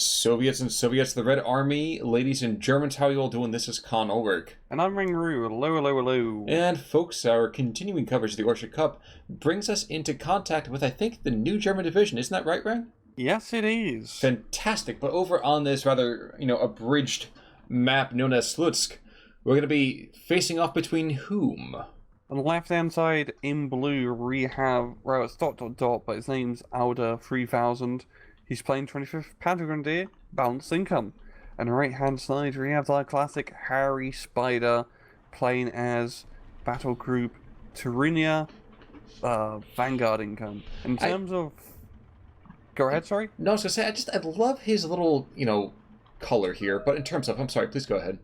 Soviets and Soviets, the Red Army, ladies and Germans, how you all doing? This is Con Ulrich. And I'm Ringaroo. Hello, hello, hello. And folks, our continuing coverage of the Orchard Cup brings us into contact with, I think, the new German division. Isn't that right, Ring? Yes, it is. Fantastic. But over on this rather, abridged map known as Slutsk, we're going to be facing off between whom? On the left-hand side, in blue, we have, well, it's ... but his name's Adler3000. He's playing 25th Panzer Grenadier, balanced income. And the right-hand side, we have our classic Harry Spider playing as Battle Group Tyurina, Vanguard income. In terms of... Go ahead, sorry? No, I was going to say, I love his little, color here. But in terms of... I'm sorry, please go ahead.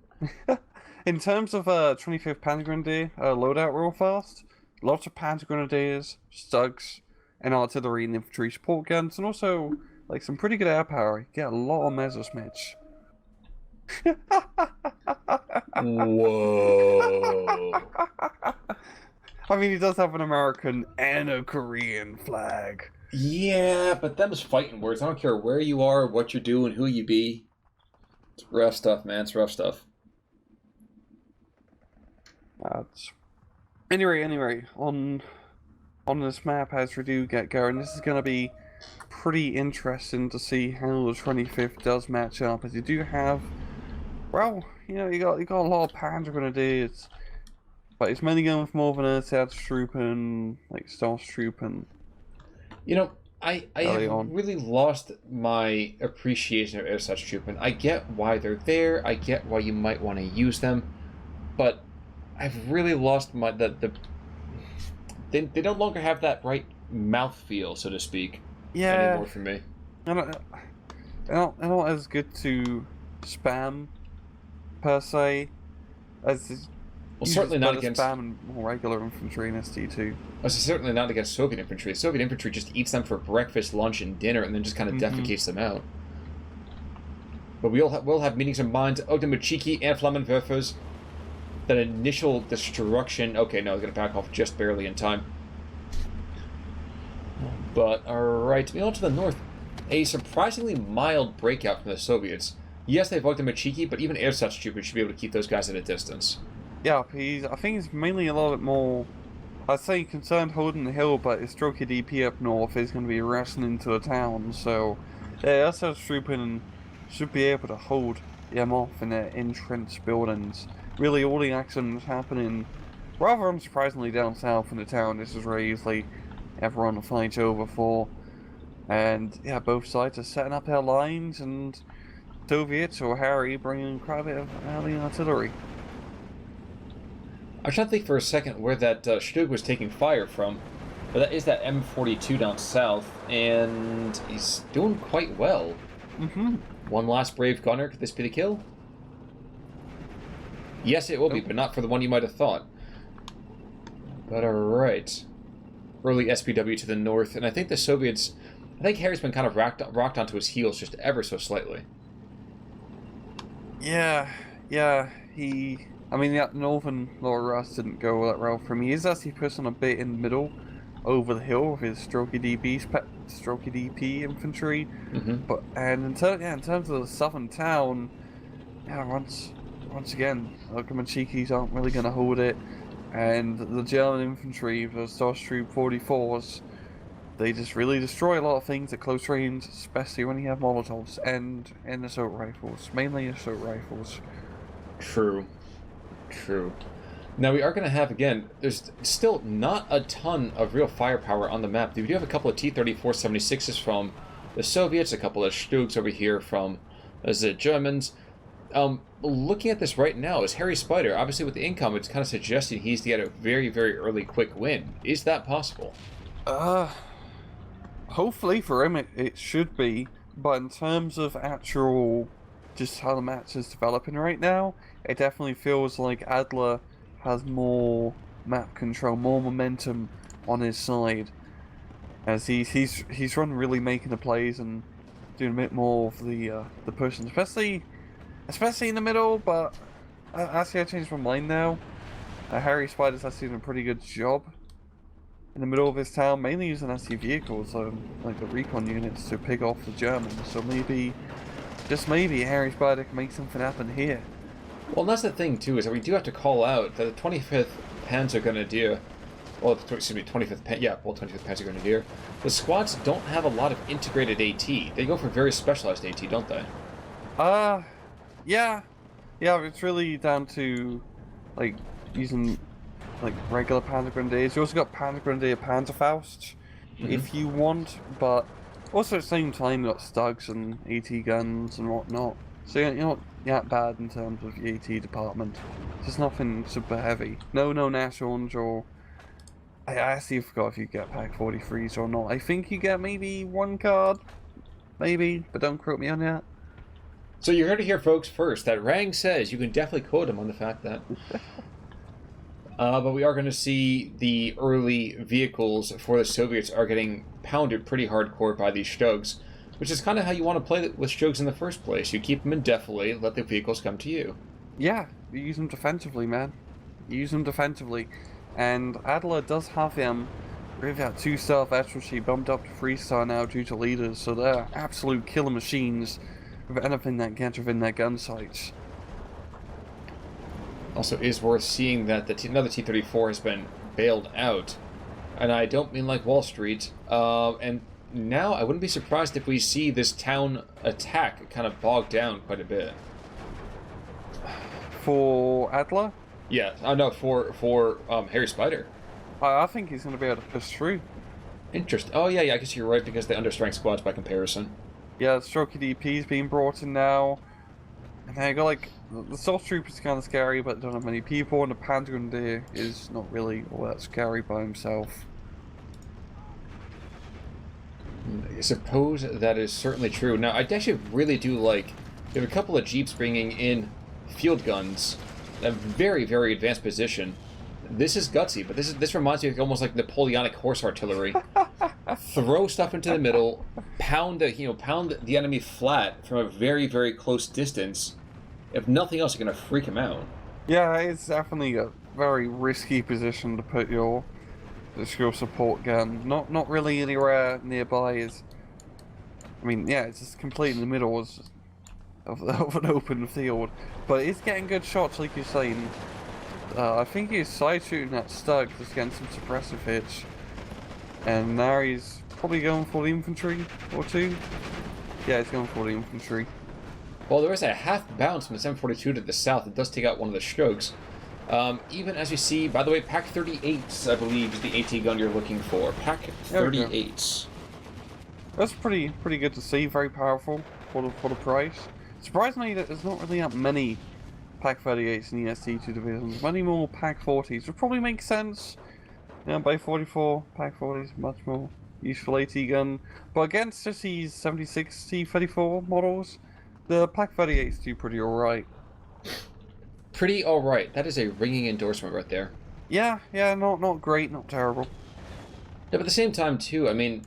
In terms of 25th Panzer Grenadier loadout real fast, lots of Panzer Grenadiers, Stugs, and artillery and infantry support guns, and also like some pretty good air power. You get a lot of Messerschmitts. Whoa. I mean, he does have an American and a Korean flag. Yeah, but them's fighting words. I don't care where you are, what you're doing, who you be. It's rough stuff, man. It's rough stuff. Anyway, on this map as we do get going, this is going to be pretty interesting to see how the 25th does match up, as you do have, well, you got a lot of Panzer Grenadiers, but it's mainly going with more of an Einsatztruppen, like Starstruppen. I have really lost my appreciation of Einsatztruppen. I get why they're there, I get why you might want to use them, but I've really lost my they no longer have that right mouthfeel, so to speak. Yeah. Anymore for me. They're not as good to spam per se as certainly not against spam and more regular infantry in ST2. Certainly not against Soviet infantry. Soviet infantry just eats them for breakfast, lunch, and dinner, and then just kind of defecates them out. But we'll have meetings in mind. Ogdemachiki and Flammenwerfers. That initial destruction... Okay, no, I was going to back off just barely in time. But, alright, on to the north. A surprisingly mild breakout from the Soviets. Yes, they've Ogdemachiki, but even Einsatztruppen should be able to keep those guys at a distance. Yeah, I think he's mainly a little bit more... I'd say concerned holding the hill, but his stroke DP up north is going to be rushing into the town, so... Yeah, Einsatztruppen should be able to hold them off in their entrenched buildings. Really, all the action is happening rather unsurprisingly down south in the town. This is where usually everyone fights over for. And yeah, both sides are setting up their lines, and Soviets or Harry bringing quite a bit of heavy artillery. I was trying to think for a second where that Stug was taking fire from. But that is that M42 down south, and he's doing quite well. One last brave gunner. Could this be the kill? Yes, it will be, but not for the one you might have thought. But alright. Early SPW to the north, and I think the Soviets... I think Harry's been kind of rocked onto his heels just ever so slightly. Yeah, I mean, the northern Lower Rust didn't go that well for me. He's actually pushing a bit in the middle, over the hill with his strokey DP infantry. And in terms of the southern town, yeah, once again, Ogdemachikis aren't really going to hold it, and the German infantry, the Starstruppe 44s, they just really destroy a lot of things at close range, especially when you have Molotovs and assault rifles, mainly assault rifles. True. Now we are going to have, again, there's still not a ton of real firepower on the map. We do have a couple of T-34-76s from the Soviets, a couple of Stugs over here from the Germans. Looking at this right now, is Harry Spider, obviously with the income, it's kind of suggesting he's to get a very, very early quick win. Is that possible? Hopefully for him it should be, but in terms of actual, just how the match is developing right now, it definitely feels like Adler has more map control, more momentum on his side, as he's run really making the plays and doing a bit more of the pushing, especially in the middle. But actually I changed my mind now. Harry Spider's actually doing a pretty good job in the middle of his town, mainly using SC vehicles, like the recon units, to pick off the Germans. So maybe just maybe Harry Spider can make something happen here. Well, and that's the thing, too, is that we do have to call out that the 25th Panzer Grenadier, well, excuse me, 25th Panzer Grenadier, the squads don't have a lot of integrated AT. They go for very specialized AT, don't they? Yeah. Yeah, it's really down to, like, using, like, regular Panzer Grenadiers. You also got Panzer Grenadier Panzerfaust, if you want, but also at the same time you got Stugs and AT guns and whatnot. So you're not that bad in terms of the AT department. There's nothing super heavy. No Nashorns or... I actually forgot if you get Pack 43s or not. I think you get maybe one card. Maybe, but don't quote me on that. So you heard it here, folks, first. That Rang says you can definitely quote him on the fact that... but we are going to see the early vehicles for the Soviets are getting pounded pretty hardcore by these Stugs, which is kind of how you want to play with Stugs in the first place. You keep them indefinitely, let the vehicles come to you. Yeah, you use them defensively, man. You use them defensively. And Adler does have them with that 2-star veterancy bumped up to 3-star now due to leaders, so they're absolute killer machines with anything that gets within their gun sights. Also, is worth seeing that another T-34 has been bailed out, and I don't mean like Wall Street. And now I wouldn't be surprised if we see this town attack kind of bogged down quite a bit. For Adler? Yeah, no, for Harry Spider. I think he's going to be able to push through. Interesting. Oh yeah, I guess you're right because they understrength squads by comparison. Yeah, Strokey DP's being brought in now. And they got like the Soft Troop is kind of scary, but don't have many people, and the Panzer Grenadier is not really all that scary by himself. I suppose that is certainly true. Now, I actually really do like. We have a couple of Jeeps bringing in field guns, a very, very advanced position. This is gutsy, but this reminds me of almost like Napoleonic horse artillery. Throw stuff into the middle, pound the enemy flat from a very, very close distance. If nothing else, you're gonna freak him out. Yeah, it's definitely a very risky position to put your support gun. Not really anywhere nearby. It's just completely in the middle of an open field, but it's getting good shots, like you're saying. I think he's side shooting that Stug, just getting some suppressive hits. And now he's probably going for the infantry or two. Yeah, he's going for the infantry. Well, there is a half bounce from the 742 to the south. It does take out one of the Strokes. Even as you see, by the way, Pack 38s, I believe, is the AT gun you're looking for. Pack 38s. That's pretty good to see. Very powerful for the price. Surprisingly, there's not really that many Pack 38s in the ST2 divisions. Many more Pack 40s would probably make sense. By 44, Pack 40s much more useful AT gun. But against just these 76 T34 models, the Pack 38s do pretty alright. Pretty alright. That is a ringing endorsement right there. Yeah, not great, not terrible. Yeah, but at the same time, too, I mean,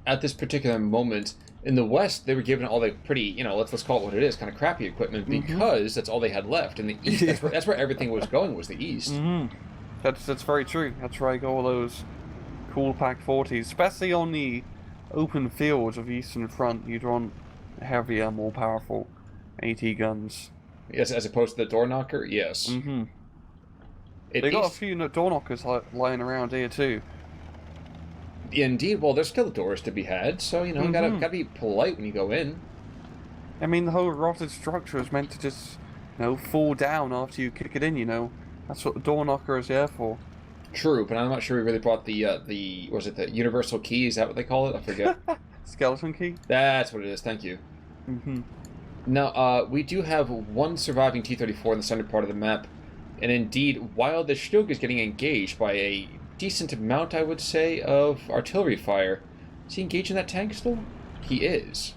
at this particular moment, in the West, they were given all the pretty, let's call it what it is, kind of crappy equipment because that's all they had left. In the East, that's where everything was going, was the East. That's very true. That's where I got all those cool Pack 40s, especially on the open fields of the Eastern Front. You'd want heavier, more powerful AT guns. Yes, as opposed to the door knocker. Yes. They got a few door knockers lying around here too. Indeed. Well, there's still doors to be had, so you gotta be polite when you go in. I mean, the whole rotted structure is meant to just, fall down after you kick it in. That's what the door knocker is there for. True, but I'm not sure we really brought the universal key? Is that what they call it? I forget. Skeleton key? That's what it is. Thank you. Now, we do have one surviving T-34 in the center part of the map, and indeed, while the Stug is getting engaged by a decent amount, I would say, of artillery fire, is he engaging that tank still? He is.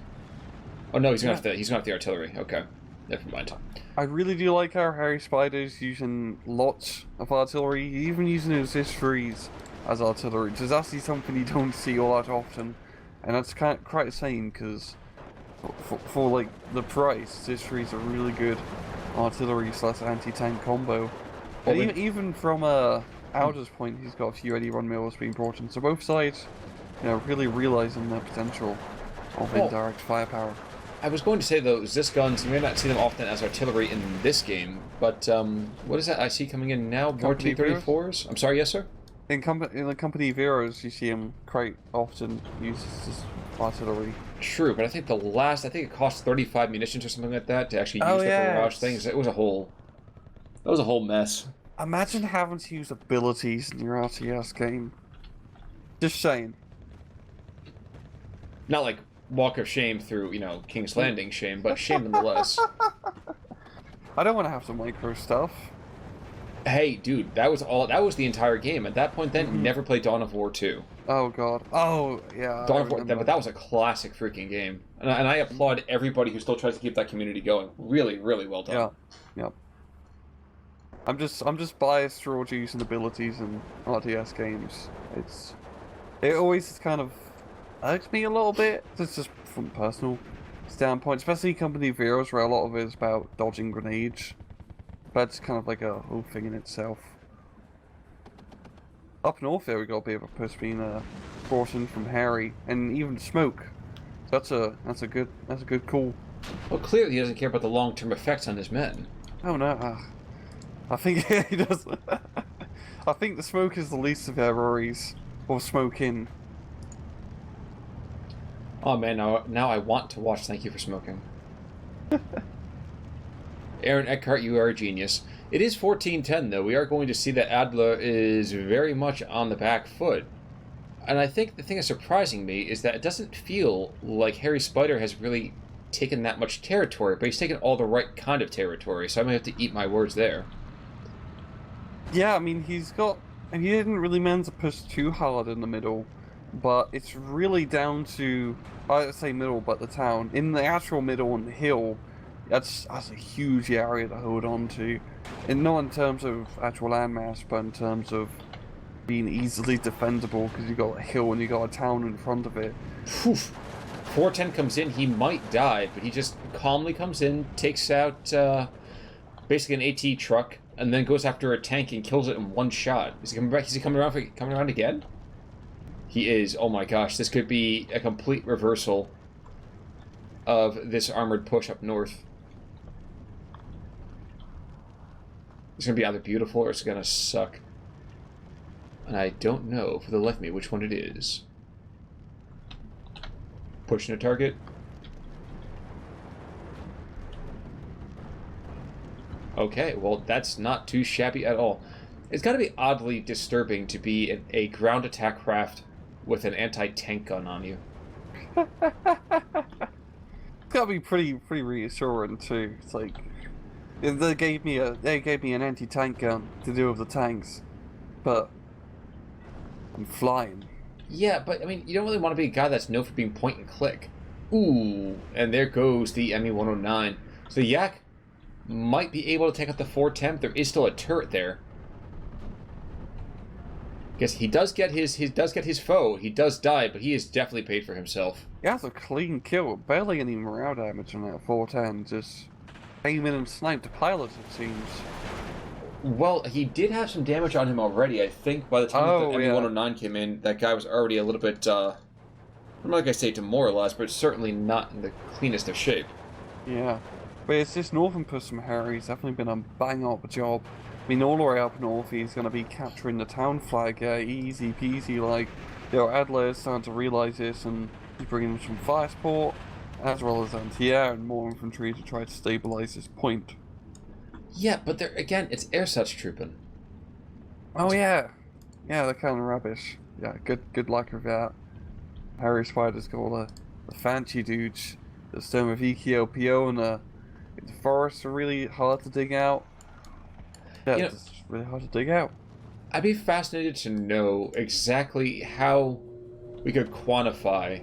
Oh no, he's gonna have the artillery. Okay, never mind. I really do like how Harry Spider's using lots of artillery, even using his histories as artillery. It's actually something you don't see all that often, and that's quite insane because for like the price, histories are really good artillery / anti-tank combo. Well, and even from Alder's point, he's got a few 81 mils being brought in, so both sides, really realizing the potential of indirect firepower. I was going to say, though, Zis guns, you may not see them often as artillery in this game, but what is that I see coming in now? More T-34s? I'm sorry, yes, sir? In the company Veros, you see them quite often used as artillery. True, but I think I think it cost 35 munitions or something like that to actually use the barrage things. It was a whole mess. Imagine having to use abilities in your RTS game. Just saying. Not like Walk of Shame through, King's Landing shame, but shame nonetheless. I don't want to have to micro stuff. Hey, dude, that was the entire game. At that point then, never played Dawn of War 2. Oh, God. Oh, yeah. Dawn of War, but that was a classic freaking game. And I applaud everybody who still tries to keep that community going. Really, really well done. Yeah. I'm just biased towards using abilities in RTS games. It always kind of irks me a little bit. It's just from a personal standpoint, especially Company Veros, where a lot of it is about dodging grenades. That's kind of like a whole thing in itself. Up north there, we got a bit of a push being brought in from Harry, and even Smoke. That's a good call. Well, clearly he doesn't care about the long-term effects on his men. Oh no, I think he does. I think the Smoke is the least of their worries, or smoking. Oh man, now I want to watch Thank You for Smoking. Aaron Eckhart, you are a genius. It is 14-10, though. We are going to see that Adler is very much on the back foot. And I think the thing that's surprising me is that it doesn't feel like Harry Spider has really taken that much territory, but he's taken all the right kind of territory, so I might have to eat my words there. Yeah, I mean, he didn't really manage to push too hard in the middle, but it's really down to, I'd say middle, but the town. In the actual middle and the hill, that's a huge area to hold on to. And not in terms of actual landmass, but in terms of being easily defendable, because you got a hill and you got a town in front of it. 410 comes in, he might die, but he just calmly comes in, takes out basically an AT truck, and then goes after a tank and kills it in one shot. Is he coming back? Is he coming around again? He is. Oh my gosh, this could be a complete reversal of this armored push up north. It's going to be either beautiful or it's going to suck. And I don't know for the life of me which one it is. Pushing a target. Okay, well, that's not too shabby at all. It's got to be oddly disturbing to be a ground attack craft with an anti-tank gun on you. It's got to be pretty reassuring too. It's like they gave me an anti-tank gun to deal with the tanks, but I'm flying. Yeah, but I mean, you don't really want to be a guy that's known for being point and click. Ooh, and there goes the ME-109. So Yak might be able to take out the 410. There is still a turret there. Guess he does get his foe. He does die, but he is definitely paid for himself. Yeah, that's a clean kill. Barely any morale damage on that 410. Just aim in and snipe the pilot, it seems. Well, he did have some damage on him already. I think by the time the ME-109 came in, that guy was already a little bit, I'm not going to say demoralized, but certainly not in the cleanest of shape. Yeah. But it's this northern push from Harry. He's definitely been a bang-up job. I mean, all the way up north, he's going to be capturing the town flag, easy peasy, like, Adler is starting to realise this, and he's bringing some fire support, as well as anti-air and more infantry to try to stabilise this point. Yeah, but there again, it's ersatz trooping. Oh yeah, they're kind of rubbish. Yeah, good luck with that. Harry Spider's got all the fancy dudes that stone with EKLPO, and the forests are really hard to dig out. Yeah, it's really hard to dig out. I'd be fascinated to know exactly how we could quantify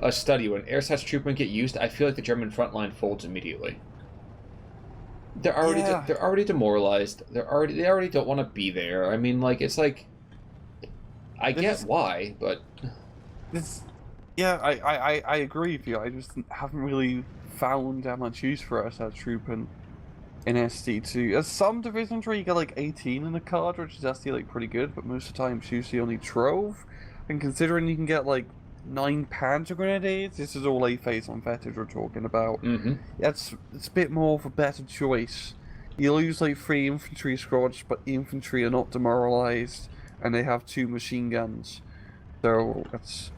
a study when ersatz trooping get used. I feel like the German front line folds immediately. They're already demoralized. They already don't want to be there. I mean, like, it's like, I get why, but I agree with you. I just haven't really found that much use for ersatz trooping in SD2. There's some divisions where you get like 18 in a card, which is actually like pretty good, but most of the time it's usually only 12. And considering you can get like 9 Panzer Grenadiers. This is all A-phase on Vetted we're talking about. Mm-hmm. It's a bit more of a better choice. You lose like 3 infantry squads, but the infantry are not demoralized, and they have 2 machine guns. So that's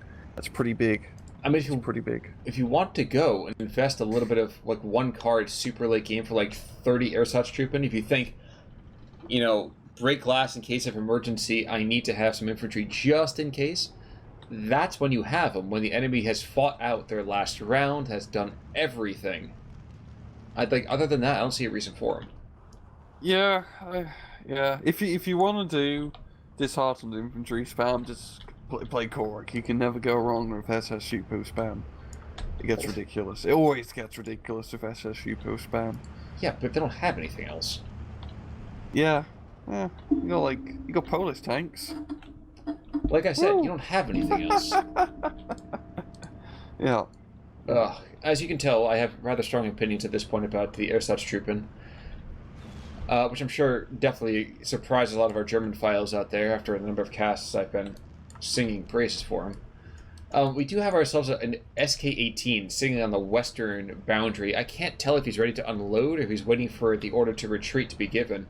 pretty big. I mean, pretty big. If you want to go and invest a little bit of like 1 card super late game for like 30 Ersatz-Truppen, if you think, you know, break glass in case of emergency, I need to have some infantry just in case, that's when you have them. When the enemy has fought out their last round, has done everything. I think other than that, I don't see a reason for them. Yeah, yeah. If you want to do disheartened infantry spam, just play Korok. You can never go wrong with SS Shupo spam. It gets ridiculous. It always gets ridiculous with SS Shupo spam. Yeah, but they don't have anything else. Yeah. You got Polish tanks. Like I said, you don't have anything else. Yeah. As you can tell, I have rather strong opinions at this point about the Ersatz-Truppen. Which I'm sure definitely surprises a lot of our German files out there after the number of casts I've been singing praises for him. We do have ourselves an SK-18 sitting on the western boundary. I can't tell if he's ready to unload or if he's waiting for the order to retreat to be given.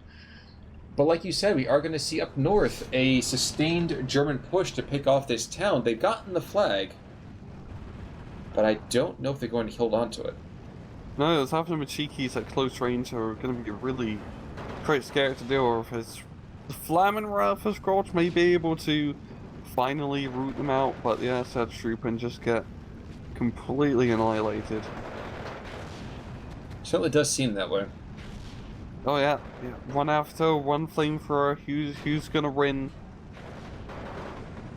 But like you said, we are going to see up north a sustained German push to pick off this town. They've gotten the flag, but I don't know if they're going to hold on to it. No, those half the cheekies at close range are going to be really quite scared to deal with. The Flammenwerfer squads may be able to finally root them out, but the Ersatz-Truppen just get completely annihilated. Certainly does seem that way. Oh yeah. 1 after, 1 flamethrower. Who's gonna win?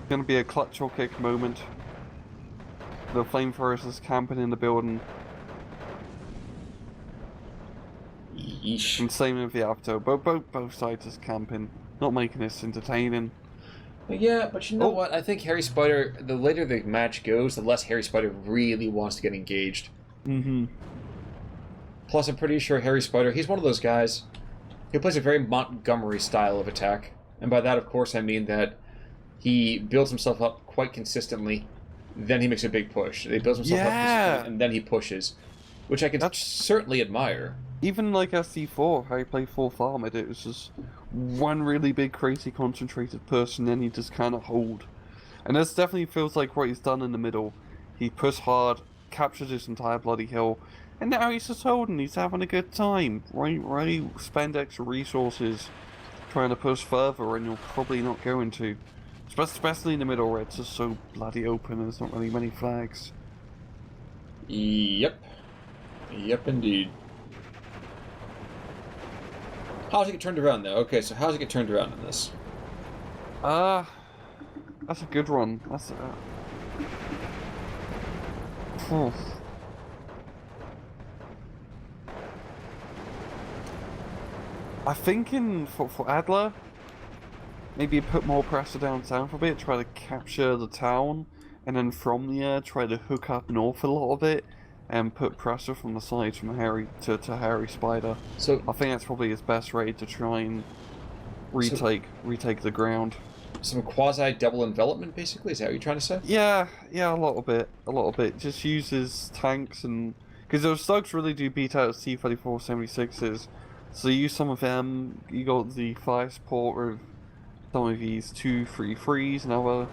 It's gonna be a clutch or kick moment. The flamethrowers is camping in the building. Yeesh. And same with the after. Both sides is camping, not making this entertaining. Yeah, but you know what? I think Harry Spider, the later the match goes, the less Harry Spider really wants to get engaged. Mm-hmm. Plus, I'm pretty sure Harry Spider, he's one of those guys who plays a very Montgomery style of attack. And by that, of course, I mean that he builds himself up quite consistently, then he makes a big push. He builds himself up consistently, and then he pushes, which I can certainly admire. Even like SC4, how he played 4th Armored, it was just one really big, crazy, concentrated person, then he just kind of hold. And this definitely feels like what he's done in the middle. He pushed hard, captured his entire bloody hill, and now he's just holding, he's having a good time. Right, spend extra resources trying to push further, and you're probably not going to. Especially in the middle where it's just so bloody open and there's not really many flags. Yep. Yep, indeed. How's it get turned around, though? Okay, so how's it get turned around in this? That's a good one. That's I'm thinking for Adler, maybe put more pressure down south a bit, try to capture the town, and then from the air try to hook up north a little bit, and put pressure from the sides from Harry to Harry Spider. So I think that's probably his best way to try and retake the ground. Some quasi double envelopment, basically. Is that what you're trying to say? Yeah, a little bit. Just uses tanks and because those Slutsk really do beat out T-34-76s. So you use some of them. You got the fire support with some of these 233s and other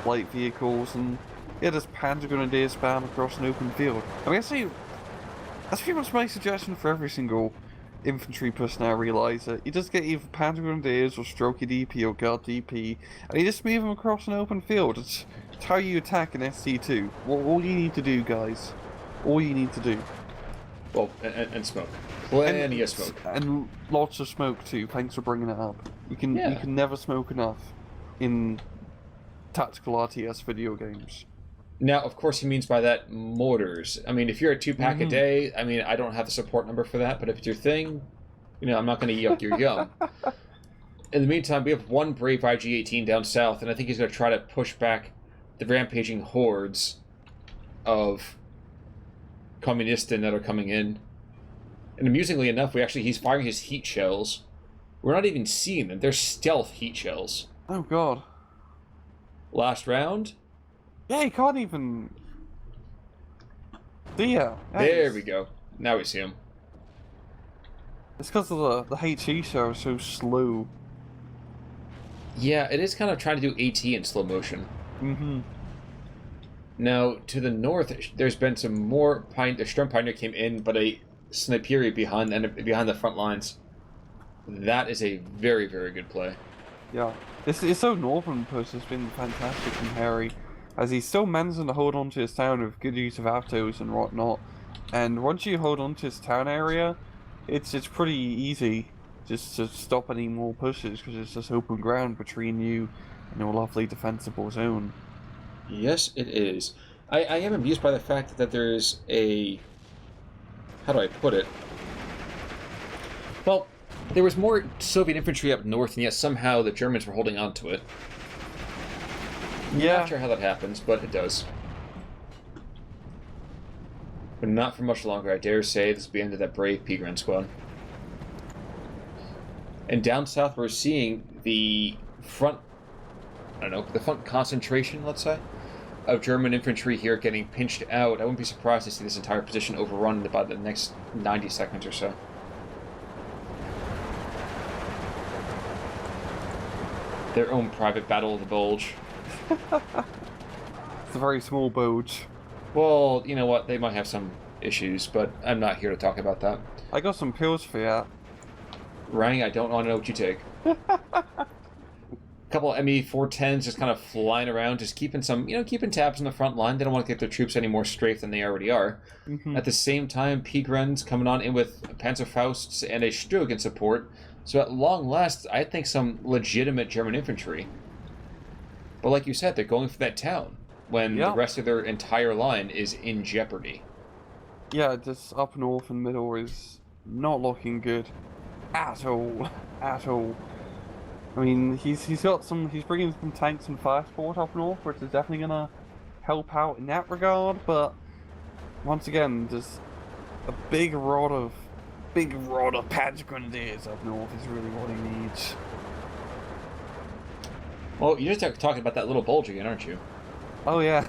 light vehicles, and yeah, just Panzer Grenadier spam across an open field. I mean, that's pretty much my suggestion for every single infantry person I realise it. You just get either Panzer Grenadiers or Strokey DP or Guard DP, and you just move them across an open field. It's how you attack an SC2. All you need to do, guys. All you need to do. Well, and smoke. Plenty of smoke. And lots of smoke too. Thanks for bringing it up. You can never smoke enough in tactical RTS video games. Now, of course, he means by that mortars. I mean, if you're a 2-pack a day, I mean, I don't have the support number for that, but if it's your thing, you know, I'm not going to yuck your yum. In the meantime, we have one brave IG-18 down south, and I think he's going to try to push back the rampaging hordes of Kommunisten that are coming in. And amusingly enough, he's firing his heat shells. We're not even seeing them. They're stealth heat shells. Oh, God. Last round. Yeah, he can't even... Yeah. There we go. Now we see him. It's because of the HE show is so slow. Yeah, it is kind of trying to do AT in slow motion. Mm-hmm. Now, to the north, there's been some more the Sturm Pioneer came in, but a Sniperi behind the front lines. That is a very, very good play. Yeah. It's so northern post has been fantastic from Harry, as he's still managing to hold on to his town with good use of autos and whatnot. And once you hold on to his town area, it's pretty easy just to stop any more pushes, because it's just open ground between you and your lovely defensible zone. Yes, it is. I am amused by the fact that there's a... How do I put it? Well, there was more Soviet infantry up north, and yet somehow the Germans were holding on to it. Yeah. Not sure how that happens, but it does. But not for much longer, I dare say. This will be the end of that brave Pigran squad. And down south, we're seeing the front... I don't know, the front concentration, let's say, of German infantry here getting pinched out. I wouldn't be surprised to see this entire position overrun in about the next 90 seconds or so. Their own private battle of the Bulge. It's a very small bulge. Well, you know what? They might have some issues, but I'm not here to talk about that. I got some pills for you. Rang, I don't want to know what you take. A couple of ME-410s just kind of flying around, just keeping keeping tabs on the front line. They don't want to get their troops any more strafe than they already are. Mm-hmm. At the same time, Pigren's coming on in with Panzerfausts and a Stug in support. So at long last, I think some legitimate German infantry. But like you said, they're going for that town when the rest of their entire line is in jeopardy. Yeah, this up north and middle is not looking good at all. At all. I mean, he's bringing some tanks and fire support up north, which is definitely gonna help out in that regard. But once again, just a big rod of Panzer Grenadiers up north is really what he needs. Well, you're just talking about that little bulge again, aren't you? Oh yeah.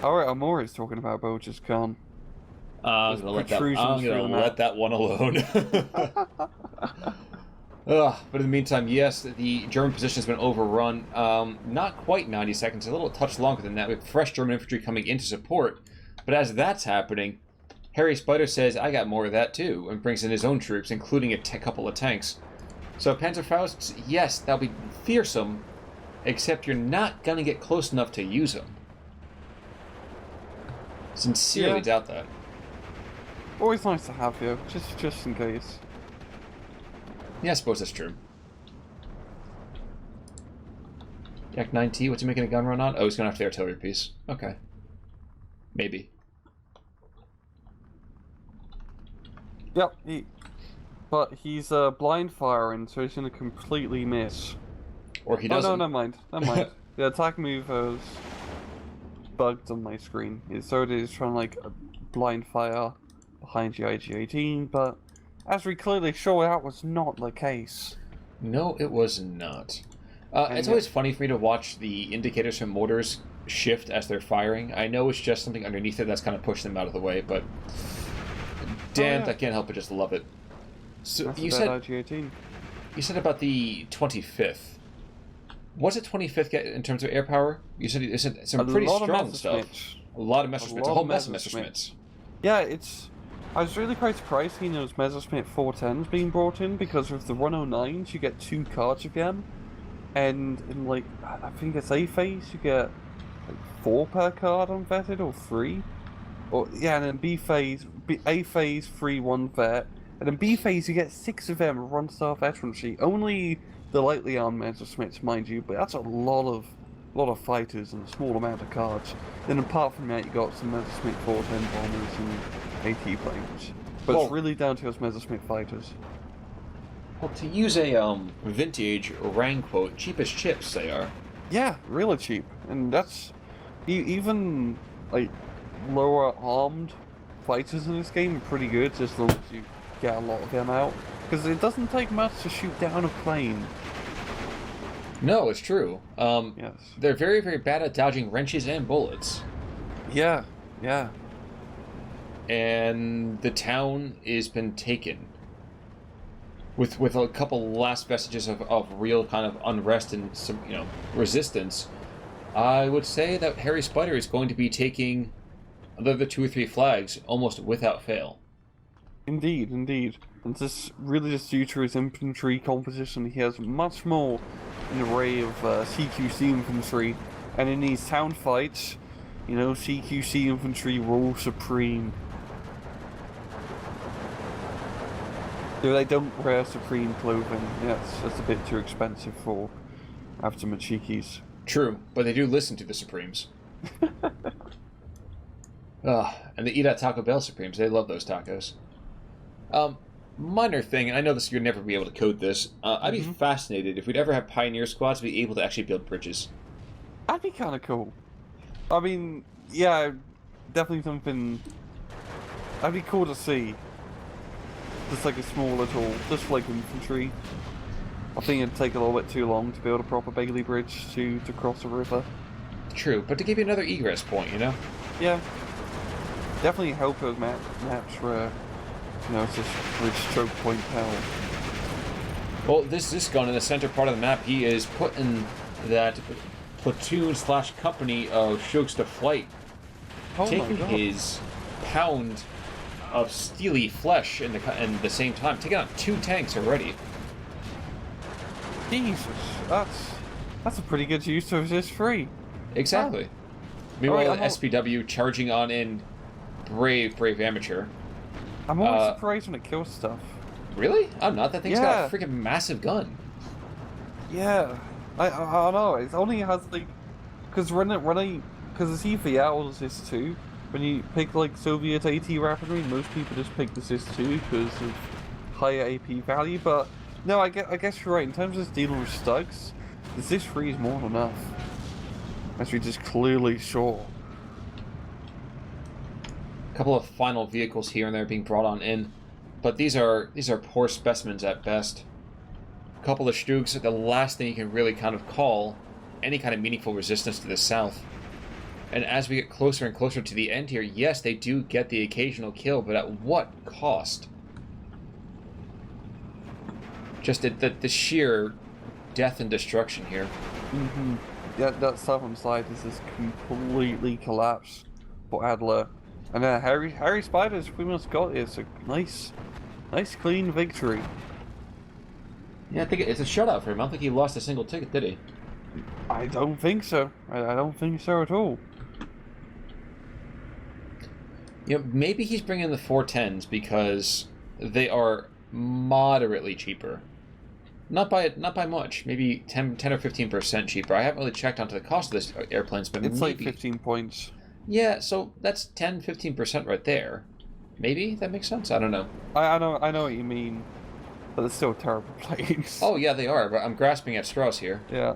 Alright, Amori's talking about Bulges Khan. I'm gonna let that one alone. But in the meantime, yes, the German position has been overrun. Not quite 90 seconds, a little touch longer than that, with fresh German infantry coming into support. But as that's happening, Harry Spider says, I got more of that too, and brings in his own troops, including a couple of tanks. So Panzerfausts, yes, that'll be fearsome, except you're not going to get close enough to use them. Sincerely doubt that. Always nice to have you, just in case. Yeah, I suppose that's true. Yak 9T, what's he making a gun run on? Oh, he's going after the artillery piece. Okay. Maybe. Yep, but he's blind firing, so he's going to completely miss. Or he doesn't. Oh, no, never mind. The attack move has bugged on my screen. So it is trying like a blind fire behind the IG-18, but as we clearly show, that was not the case. No, it was not. It's always funny for me to watch the indicators from mortars shift as they're firing. I know it's just something underneath it that's kind of pushed them out of the way, but damned, I can't help but just love it. So that's you a said bad IG-18. You said about the 25th. What's the 25th get in terms of air power? You said some pretty strong stuff. A lot of Messerschmitts. A whole mess of Messerschmitts. Yeah, I was really quite surprised seeing those Messerschmitt 410s being brought in, because with the 109s you get 2 cards of them, and in like, I think it's A phase you get like 4 per card unvetted, or 3. Or yeah, and then A phase 3 1 vet, and then B phase you get 6 of them run staff veterancy. Only the lightly armed Messerschmitts, mind you, but that's a lot of fighters and a small amount of cards. Then apart from that, you got some Messerschmitt 410 bombers and AT planes. But it's really down to those Messerschmitt fighters. Well, to use a vintage Rang quote, cheap as chips they are. Yeah, really cheap, and that's even like lower armed fighters in this game are pretty good, as long as you get a lot of them out. Because it doesn't take much to shoot down a plane. No, it's true. Yes. They're very, very bad at dodging wrenches and bullets. Yeah, yeah. And the town has been taken. With a couple last vestiges of real kind of unrest and some, resistance, I would say that Harry Spider is going to be taking the 2 or 3 flags almost without fail. Indeed, indeed. And this really just due to his infantry composition, he has much more an array of CQC infantry, and in these town fights, CQC infantry rule supreme. So they don't wear supreme clothing. Yes, that's a bit too expensive for Aftermachikis. True, but they do listen to the Supremes. And they eat at Taco Bell Supremes. They love those tacos. Minor thing, and I know this you'll never be able to code this. I'd be fascinated if we'd ever have Pioneer squads be able to actually build bridges. That'd be kind of cool. I mean, yeah, definitely something. That'd be cool to see. Just like a small little, just like infantry. I think it'd take a little bit too long to build a proper Bailey bridge to cross a river. True, but to give you another egress point, Yeah. Definitely help those maps where, it's just bridge choke point hell. Well, this gun in the center part of the map, he is putting that platoon/company of Shooks to flight. Taking his pound of steely flesh in the same time, taking out 2 tanks already. Jesus, that's a pretty good use of this free. Exactly. Meanwhile, SPW charging on in brave amateur. I'm always surprised when it kills stuff. Really? I'm not. That thing's got a freaking massive gun. Yeah, I don't know. It only has because it's either out or this too. When you pick Soviet AT weaponry, most people just pick the SIS-2 because of higher AP value. But no, I guess you're right. In terms of dealing with Slutsk, the SIS-3 is more than enough. As we just clearly saw. A couple of final vehicles here and there being brought on in, but these are poor specimens at best. A couple of Stugs are the last thing you can really kind of call any kind of meaningful resistance to the south. And as we get closer and closer to the end here, yes, they do get the occasional kill, but at what cost? Just the sheer death and destruction here. Yeah, that southern side is just completely collapsed for Adler. And then Harry Spider's pretty much got it. It's a nice clean victory. Yeah, I think it's a shutout for him. I don't think he lost a single ticket, did he? I don't think so. I don't think so at all. Maybe he's bringing the 410s because they are moderately cheaper. Not by much. Maybe 10 or 15% cheaper. I haven't really checked onto the cost of this airplanes, but it's maybe... 15 points. Yeah, so that's 10-15% right there. Maybe that makes sense. I don't know. I know what you mean, but it's still terrible planes. Oh yeah, they are. But I'm grasping at straws here. Yeah.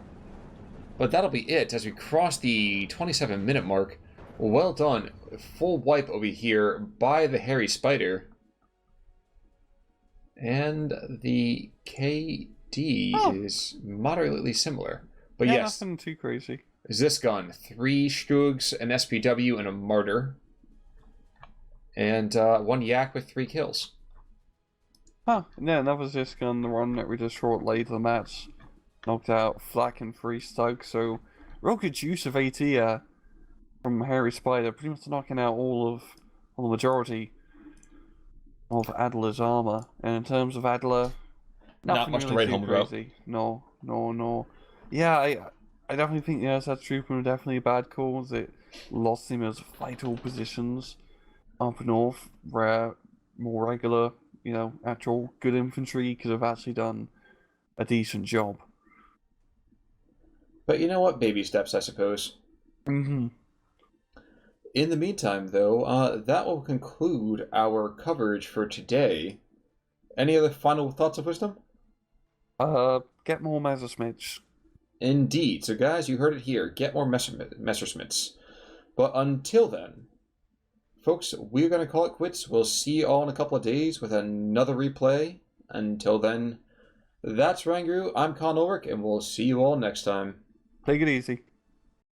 But that'll be it as we cross the 27-minute mark. Well done. Full wipe over here by the Harry Spider. And the KD is moderately similar. But yeah, yes. Nothing too crazy. Is this gun? 3 Stugs, an SPW, and a Martyr. And 1 Yak with 3 kills. Huh. Yeah, that was this gun, the one that we just short later the match. Knocked out Flak and 3 Stugs, so real good use of AT from Harry Spider, pretty much knocking out all the majority of Adler's armor. And in terms of Adler, not much to write home about. No. Yeah, I definitely think that Trooper was definitely a bad call, as it lost him as vital positions up north, where more regular, actual good infantry could have actually done a decent job. But you know what? Baby steps, I suppose. Mm-hmm. In the meantime, though, that will conclude our coverage for today. Any other final thoughts of wisdom? Get more Messerschmitts. Indeed. So, guys, you heard it here. Get more Messerschmitts. But until then, folks, we're going to call it quits. We'll see you all in a couple of days with another replay. Until then, That's Rangaroo. I'm Con Ulrich, and we'll see you all next time. Take it easy.